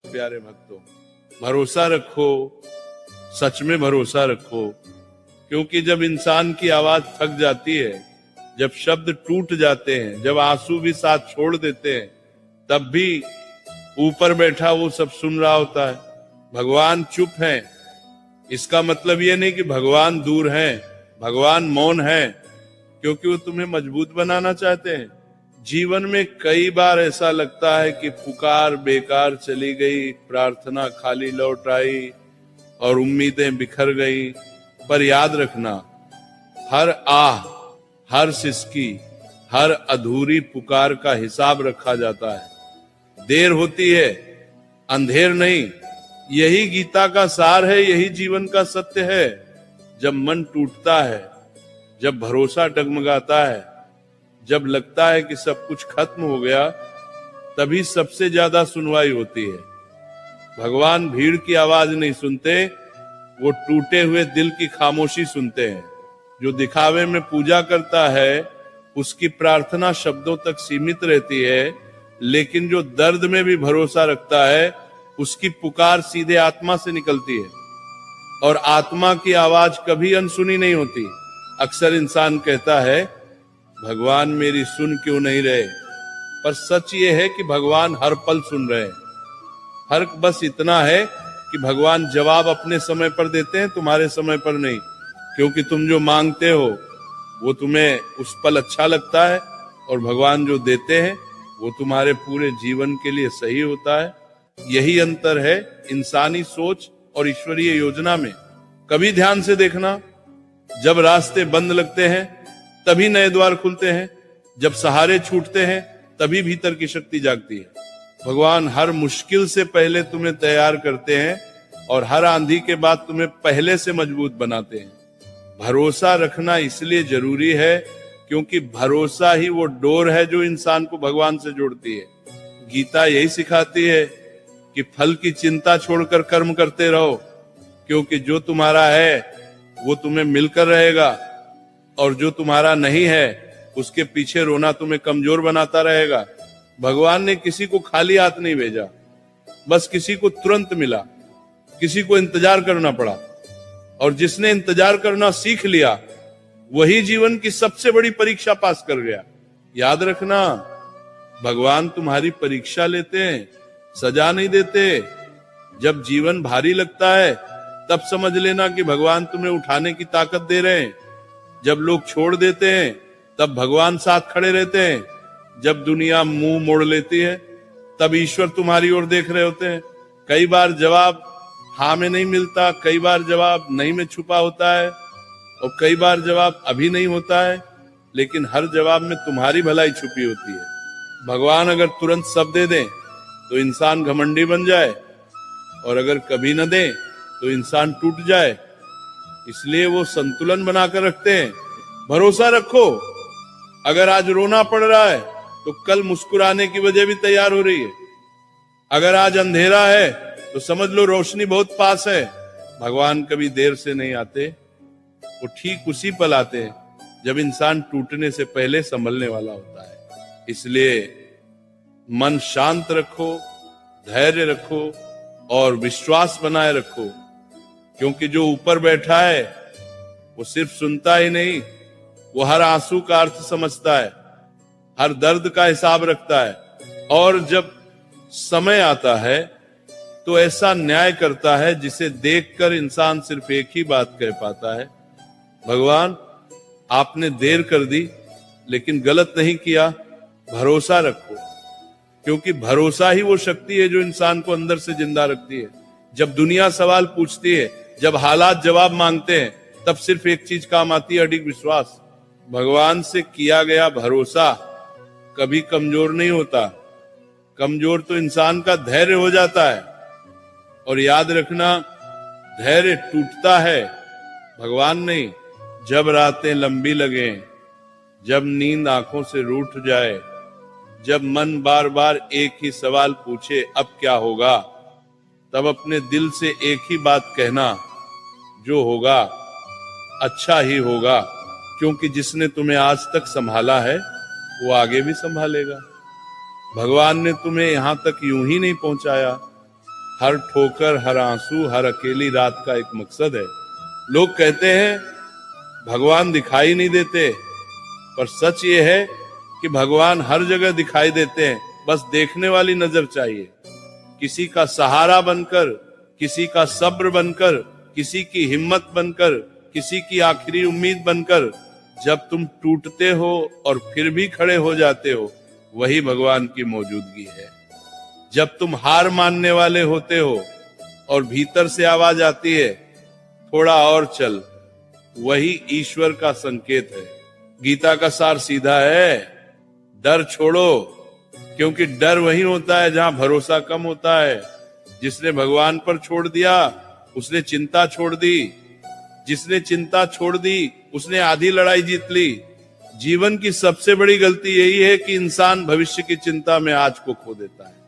प्यारे भक्तों, भरोसा रखो, सच में भरोसा रखो, क्योंकि जब इंसान की आवाज थक जाती है, जब शब्द टूट जाते हैं, जब आंसू भी साथ छोड़ देते हैं, तब भी ऊपर बैठा वो सब सुन रहा होता है। भगवान चुप हैं, इसका मतलब ये नहीं कि भगवान दूर हैं, भगवान मौन है, क्योंकि वो तुम्हें मजबूत बनाना चाहते हैं। जीवन में कई बार ऐसा लगता है कि पुकार बेकार चली गई, प्रार्थना खाली लौट आई और उम्मीदें बिखर गई, पर याद रखना, हर आह, हर सिसकी, हर अधूरी पुकार का हिसाब रखा जाता है। देर होती है, अंधेर नहीं। यही गीता का सार है, यही जीवन का सत्य है। जब मन टूटता है, जब भरोसा डगमगाता है, जब लगता है कि सब कुछ खत्म हो गया, तभी सबसे ज्यादा सुनवाई होती है। भगवान भीड़ की आवाज नहीं सुनते, वो टूटे हुए दिल की खामोशी सुनते हैं। जो दिखावे में पूजा करता है, उसकी प्रार्थना शब्दों तक सीमित रहती है, लेकिन जो दर्द में भी भरोसा रखता है, उसकी पुकार सीधे आत्मा से निकलती है। और आत्मा की आवाज कभी अनसुनी नहीं होती। अक्सर इंसान कहता है, भगवान मेरी सुन क्यों नहीं रहे, पर सच ये है कि भगवान हर पल सुन रहे हैं। फर्क बस इतना है कि भगवान जवाब अपने समय पर देते हैं, तुम्हारे समय पर नहीं, क्योंकि तुम जो मांगते हो वो तुम्हें उस पल अच्छा लगता है, और भगवान जो देते हैं वो तुम्हारे पूरे जीवन के लिए सही होता है। यही अंतर है इंसानी सोच और ईश्वरीय योजना में। कभी ध्यान से देखना, जब रास्ते बंद लगते हैं तभी नए द्वार खुलते हैं, जब सहारे छूटते हैं तभी भीतर की शक्ति जागती है। भगवान हर मुश्किल से पहले तुम्हें तैयार करते हैं और हर आंधी के बाद तुम्हें पहले से मजबूत बनाते हैं। भरोसा रखना इसलिए जरूरी है क्योंकि भरोसा ही वो डोर है जो इंसान को भगवान से जोड़ती है। गीता यही सिखाती है कि फल की चिंता छोड़कर कर्म करते रहो, क्योंकि जो तुम्हारा है वो तुम्हें मिलकर रहेगा, और जो तुम्हारा नहीं है उसके पीछे रोना तुम्हें कमजोर बनाता रहेगा। भगवान ने किसी को खाली हाथ नहीं भेजा, बस किसी को तुरंत मिला, किसी को इंतजार करना पड़ा, और जिसने इंतजार करना सीख लिया वही जीवन की सबसे बड़ी परीक्षा पास कर गया। याद रखना, भगवान तुम्हारी परीक्षा लेते हैं, सजा नहीं देते। जब जीवन भारी लगता है तब समझ लेना कि भगवान तुम्हें उठाने की ताकत दे रहे हैं। जब लोग छोड़ देते हैं तब भगवान साथ खड़े रहते हैं। जब दुनिया मुंह मोड़ लेती है तब ईश्वर तुम्हारी ओर देख रहे होते हैं। कई बार जवाब हाँ में नहीं मिलता, कई बार जवाब नहीं में छुपा होता है, और कई बार जवाब अभी नहीं होता है, लेकिन हर जवाब में तुम्हारी भलाई छुपी होती है। भगवान अगर तुरंत सब दे दें तो इंसान घमंडी बन जाए, और अगर कभी न दें तो इंसान टूट जाए। इसलिए वो संतुलन बनाकर रखते हैं। भरोसा रखो, अगर आज रोना पड़ रहा है तो कल मुस्कुराने की वजह भी तैयार हो रही है। अगर आज अंधेरा है तो समझ लो रोशनी बहुत पास है। भगवान कभी देर से नहीं आते, वो ठीक उसी पल आते हैं जब इंसान टूटने से पहले संभलने वाला होता है। इसलिए मन शांत रखो, धैर्य रखो और विश्वास बनाए रखो, क्योंकि जो ऊपर बैठा है वो सिर्फ सुनता ही नहीं, वो हर आंसू का अर्थ समझता है, हर दर्द का हिसाब रखता है, और जब समय आता है तो ऐसा न्याय करता है जिसे देखकर इंसान सिर्फ एक ही बात कह पाता है, भगवान आपने देर कर दी लेकिन गलत नहीं किया, भरोसा रखो। क्योंकि भरोसा ही वो शक्ति है जो इंसान को अंदर से जिंदा रखती है। जब दुनिया सवाल पूछती है, जब हालात जवाब मांगते हैं, तब सिर्फ एक चीज काम आती है, अडिग विश्वास। भगवान से किया गया भरोसा कभी कमजोर नहीं होता। कमजोर तो इंसान का धैर्य हो जाता है। और याद रखना, धैर्य टूटता है, भगवान नहीं। जब रातें लंबी लगे, जब नींद आंखों से रूठ जाए, जब मन बार बार एक ही सवाल पूछे अब क्या होगा, तब अपने दिल से एक ही बात कहना, जो होगा अच्छा ही होगा, क्योंकि जिसने तुम्हें आज तक संभाला है वो आगे भी संभालेगा। भगवान ने तुम्हें यहां तक यूं ही नहीं पहुंचाया, हर ठोकर, हर आंसू, हर अकेली रात का एक मकसद है। लोग कहते हैं भगवान दिखाई नहीं देते, पर सच ये है कि भगवान हर जगह दिखाई देते हैं, बस देखने वाली नजर चाहिए। किसी का सहारा बनकर, किसी का सब्र बनकर, किसी की हिम्मत बनकर, किसी की आखिरी उम्मीद बनकर जब तुम टूटते हो और फिर भी खड़े हो जाते हो, वही भगवान की मौजूदगी है। जब तुम हार मानने वाले होते हो और भीतर से आवाज आती है थोड़ा और चल, वही ईश्वर का संकेत है। गीता का सार सीधा है, डर छोड़ो, क्योंकि डर वही होता है जहां भरोसा कम होता है। जिसने भगवान पर छोड़ दिया उसने चिंता छोड़ दी, जिसने चिंता छोड़ दी उसने आधी लड़ाई जीत ली। जीवन की सबसे बड़ी गलती यही है कि इंसान भविष्य की चिंता में आज को खो देता है।